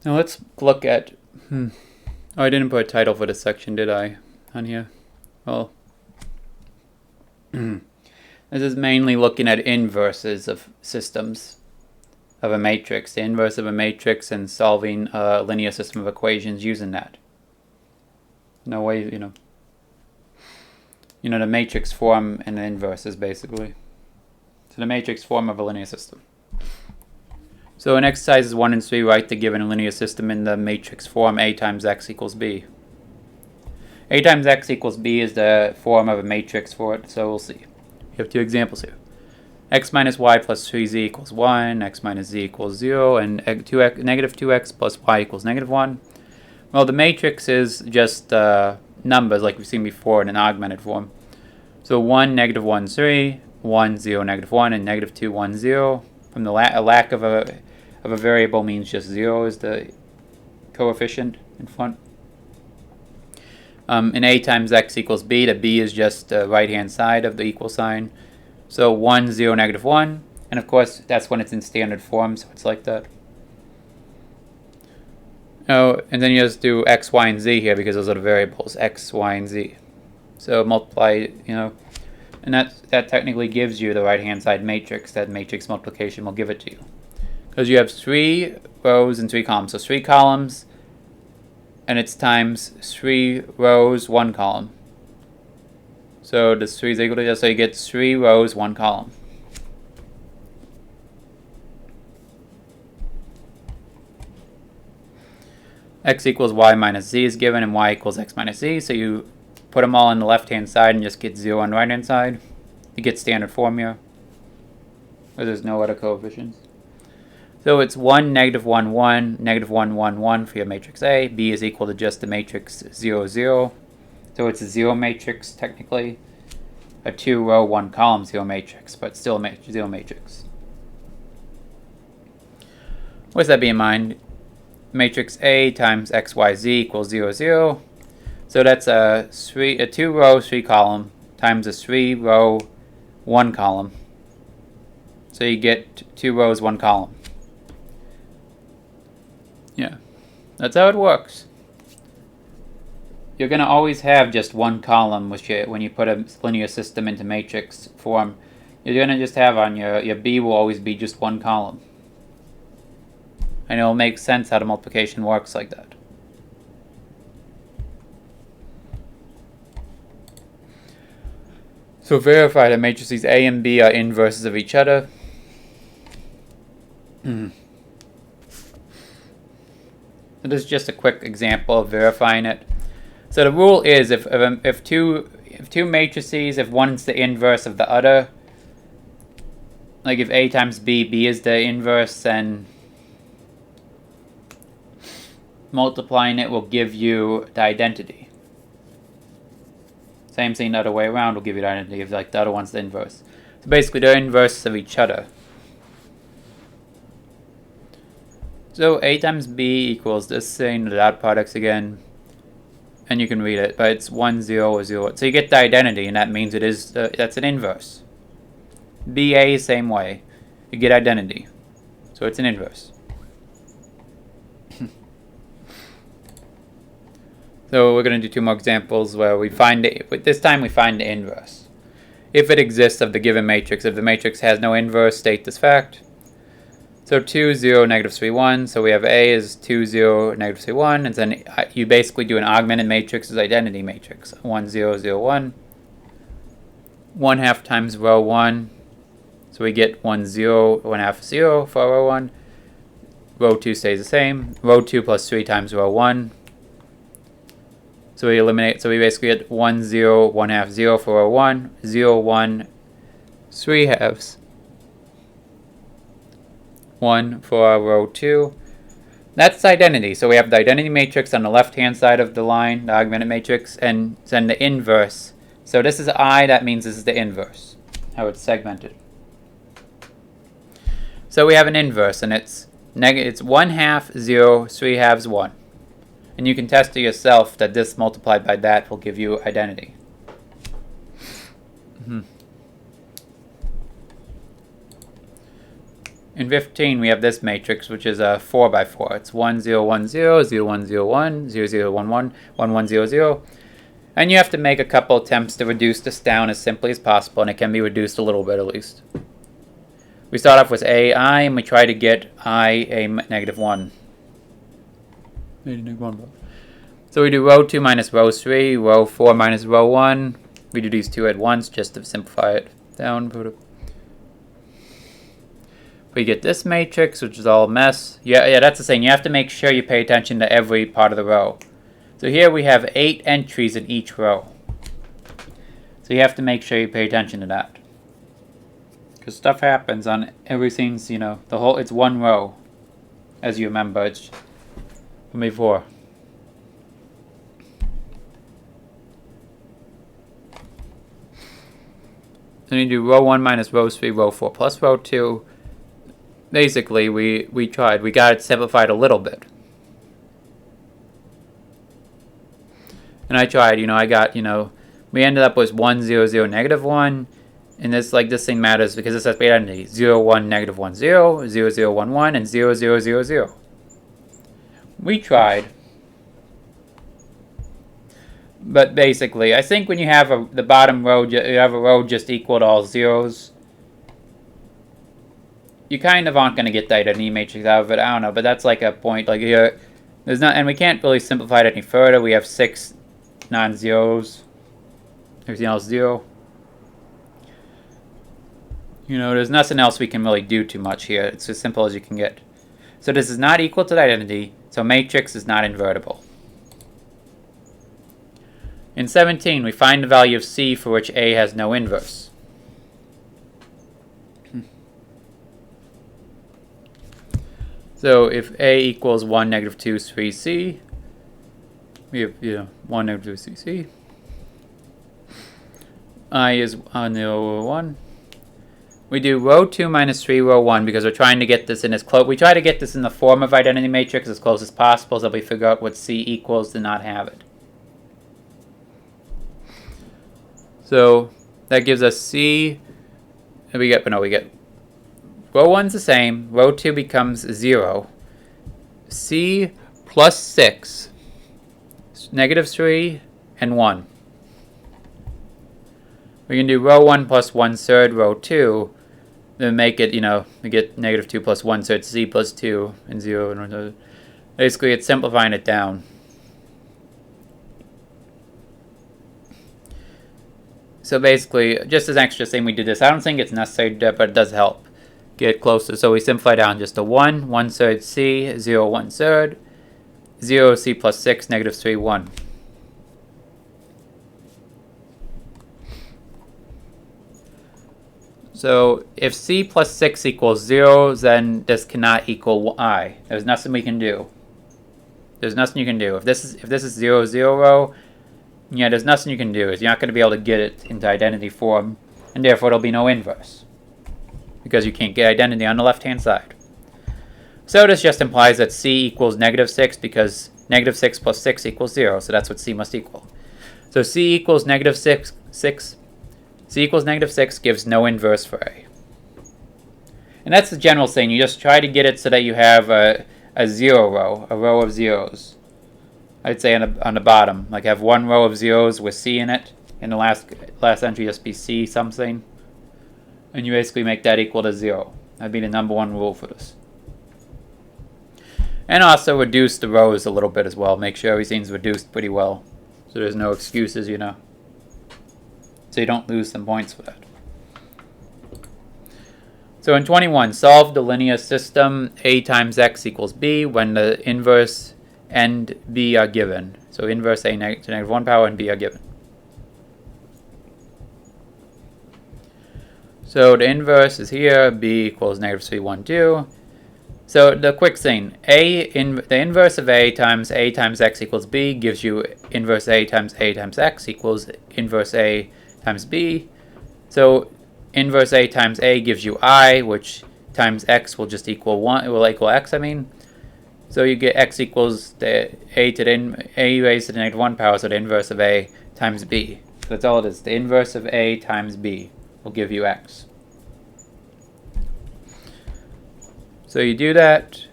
Now let's look at, oh, I didn't put a title for this section, did I, on here? Well, this is mainly looking at inverses of systems of a matrix, the inverse of a matrix, and solving a linear system of equations using that. No way, the matrix form and the inverses, basically. So the matrix form of a linear system. So in exercises 1 and 3, write the given linear system in the matrix form A times x equals b. A times x equals b is the form of a matrix for it, so we'll see. We have 2 examples here. X minus y plus 3z equals 1, x minus z equals 0, and negative 2x plus y equals negative 1. Well, the matrix is just numbers like we've seen before in an augmented form. So 1, negative 1, 3, 1, 0, negative 1, and negative 2, 1, 0. From the a lack of a variable means just 0 is the coefficient in front. In A times x equals b, the b is just the right-hand side of the equal sign. So 1, 0, negative 1. And of course, that's when it's in standard form, so it's like that. Oh, and then you just do x, y, and z here because those are the variables, x, y, and z. So multiply, and that technically gives you the right-hand side matrix. That matrix multiplication will give it to you. Because you have 3 rows and 3 columns. So 3 columns, and it's times 3 rows, 1 column. So this 3 is equal to just, so you get 3 rows, 1 column. X equals y minus z is given, and y equals x minus z. So you put them all on the left-hand side and just get 0 on the right-hand side. You get standard form here, where there's no other coefficients. So it's 1, negative 1, 1, negative 1, 1, 1 for your matrix A. B is equal to just the matrix 0, 0. So it's a 0 matrix, technically. A 2-row, 1-column 0 matrix, but still a 0 matrix. With that being in mind, matrix A times xyz equals 0, 0. So that's a 2-row, 3-column times a 3-row, 1-column. So you get 2 rows, 1 column. Yeah, that's how it works. You're going to always have just 1 column when you put a linear system into matrix form. You're going to just have on your B will always be just 1 column. And it'll make sense how the multiplication works like that. So verify that matrices A and B are inverses of each other. So this is just a quick example of verifying it. So the rule is if two matrices, if one's the inverse of the other, like if A times B, B is the inverse, then multiplying it will give you the identity. Same thing the other way around will give you the identity if like the other one's the inverse. So basically they're inverses of each other. So A times B equals this thing, the dot products again, and you can read it, but it's 1, 0, or 0. So you get the identity, and that means it is that's an inverse. BA same way, you get identity, so it's an inverse. So we're going to do 2 more examples where we find it. This time we find the inverse. If it exists of the given matrix, if the matrix has no inverse, state this fact. So 2, 0, negative 3, 1. So we have A is 2, 0, negative 3, 1. And then you basically do an augmented matrix as identity matrix. 1, 0, 0, 1. 1 half times row 1. So we get 1, 0, 1 half 0 for row 1. Row 2 stays the same. Row 2 plus 3 times row 1. So we eliminate, so we basically get 1, 0, 1 half 0 for row 1. 0, 1, 3 halves. 1 for our row 2. That's identity. So we have the identity matrix on the left-hand side of the line, the augmented matrix, and then the inverse. So this is I, that means this is the inverse, how it's segmented. So we have an inverse, and it's 1 half, 0, 3 halves, 1. And you can test to yourself that this multiplied by that will give you identity. In 15, we have this matrix, which is a 4 by 4. It's 1, 0, 1, 0, 0, 1, 0, 1, 0, 0, 1, 1, 1, 1, 0, 0. And you have to make a couple attempts to reduce this down as simply as possible, and it can be reduced a little bit at least. We start off with ai, and we try to get I a negative 1. So we do row 2 minus row 3, row 4 minus row 1. We do these two at once just to simplify it down. We get this matrix, which is all a mess. Yeah, that's the thing. You have to make sure you pay attention to every part of the row. So here we have 8 entries in each row. So you have to make sure you pay attention to that. Because stuff happens on everything's, it's one row. As you remember, it's from before. Then you do row 1 minus row 3, row 4 plus row 2. Basically, we tried. We got it simplified a little bit. And I tried, I got, we ended up with 1, 0, 0, negative 1. And this thing matters because this has beta identity. 0, 1, negative 1, 0, 0, 0, 1, 1, and 0, 0, 0, 0. We tried. But basically, I think when you have the bottom row, you have a row just equal to all zeros, you kind of aren't going to get the identity matrix out of it. I don't know, but that's like a point. Like here, there's not, and we can't really simplify it any further. We have 6 non-zeros. Everything else 0. There's nothing else we can really do too much here. It's as simple as you can get. So this is not equal to the identity, so matrix is not invertible. In 17, we find the value of C for which A has no inverse. So if A equals 1, negative 2, 3C, we have 1, negative 2, 3C. I is 0, 1. We do row 2 minus 3, row 1, because we're trying to get this in as close. We try to get this in the form of identity matrix as close as possible, so that we figure out what C equals to not have it. So that gives us C. We get row 1's the same. Row 2 becomes 0. C plus 6, negative 3, and 1. We can do row 1 plus 1/3, row 2. Then make it, we get negative 2 plus 1/3, C plus 2, and 0. And basically, it's simplifying it down. So basically, just as an extra thing, we did this. I don't think it's necessary to do it, but it does help get closer. So we simplify down just to 1, 1/3 C, 0, 1/3, 0 C plus 6, negative 3, 1. So if C plus 6 equals 0, then this cannot equal I. There's nothing we can do. There's nothing you can do. If this is 0, 0, there's nothing you can do. You're not going to be able to get it into identity form, and therefore there'll be no inverse, because you can't get identity on the left-hand side. So this just implies that C equals negative 6, because negative 6 plus 6 equals 0, so that's what C must equal. So C equals negative 6. C equals negative 6 gives no inverse for A. And that's the general thing. You just try to get it so that you have a 0 row, a row of zeros. I'd say on the bottom, like have one row of zeros with C in it, and the last entry just be C something, and you basically make that equal to 0. That'd be the number 1 rule for this. And also reduce the rows a little bit as well. Make sure everything's reduced pretty well, so there's no excuses, so you don't lose some points for that. So in 21, solve the linear system A times X equals B when the inverse and B are given. So inverse A to negative 1 power and B are given. So the inverse is here, B equals negative 3, 1, 2. So the quick thing, the inverse of A times X equals B gives you inverse A times X equals inverse A times B. So inverse A times A gives you I, which times X will just equal 1. It will equal X, I mean. So you get X equals the A raised to the negative 1 power, so the inverse of A times B. So that's all it is. The inverse of A times B will give you X. So you do that,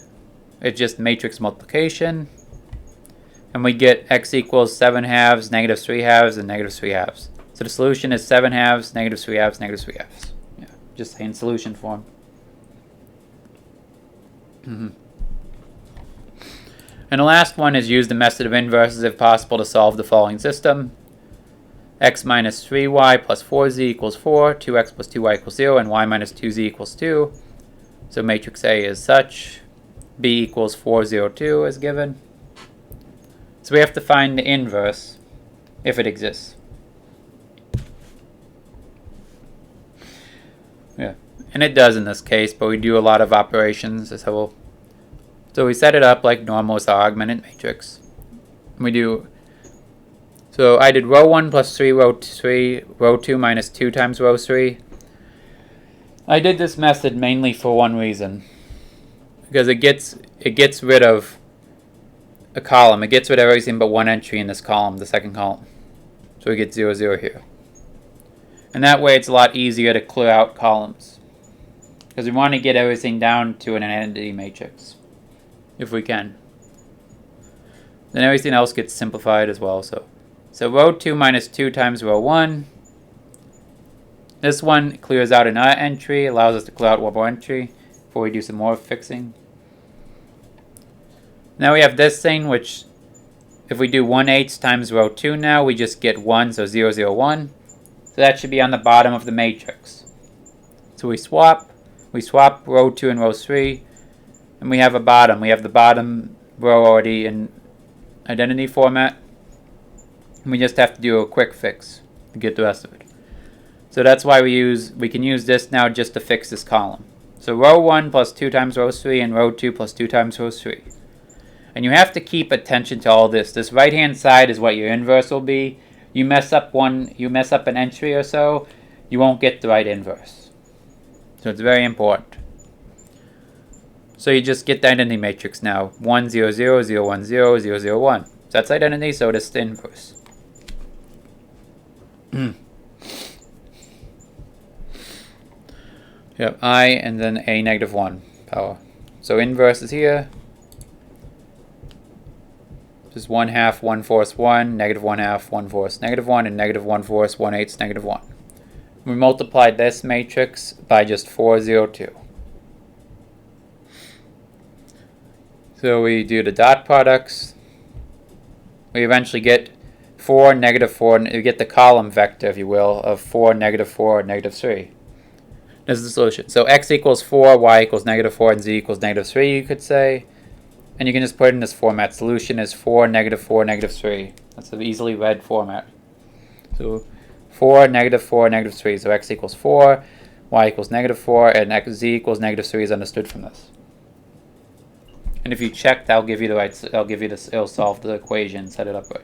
it's just matrix multiplication, and we get x equals 7 halves, negative 3 halves, and negative 3 halves. So the solution is 7 halves, negative 3 halves, negative 3 halves. Yeah, just in solution form. And the last one is use the method of inverses if possible to solve the following system. X minus 3y plus 4z equals 4, 2x plus 2y equals 0, and y minus 2z equals 2. So matrix A is such. B equals 4, 0, 2 is given. So we have to find the inverse if it exists. Yeah, and it does in this case, but we do a lot of operations. So we set it up like normal with our augmented matrix. We do. So I did row 1 plus 3, row 3, row 2 minus 2 times row 3. I did this method mainly for one reason. Because it gets rid of a column. It gets rid of everything but one entry in this column, the second column. So we get 0, 0 here. And that way it's a lot easier to clear out columns. Because we want to get everything down to an identity matrix. If we can. Then everything else gets simplified as well. So row 2 minus 2 times row 1. This one clears out another entry, allows us to clear out one more entry before we do some more fixing. Now we have this thing, which if we do 1/8 times row 2 now, we just get 1, so 0, 0, 1. So that should be on the bottom of the matrix. So we swap row 2 and row 3, and we have a bottom. We have the bottom row already in identity format. And we just have to do a quick fix to get the rest of it. So that's why we can use this now just to fix this column. So row 1 plus 2 times row 3 and row 2 plus 2 times row 3. And you have to keep attention to all this. This right hand side is what your inverse will be. You mess up an entry or so, you won't get the right inverse. So it's very important. So you just get the identity matrix now. 1, 0, 0, 0, 1, 0, 0, 0, 1. So that's identity, so this is the inverse. Yep, I and then a negative 1 power. So inverse is here. Just 1/2, 1/4, 1, negative 1/2, 1/4, negative 1, and negative 1/4, 1/8, negative 1. We multiplied this matrix by just 4, 0, 2. So we do the dot products. We eventually get 4, negative 4, we get the column vector, if you will, of 4, negative 4, negative 3. This is the solution. So x equals 4, y equals negative 4, and z equals negative 3, you could say. And you can just put it in this format. Solution is 4, negative 4, negative 3. That's an easily read format. So 4, negative 4, negative 3. So x equals 4, y equals negative 4, and z equals negative 3 is understood from this. And if you check, that'll give you the right. It'll solve the equation, set it up right.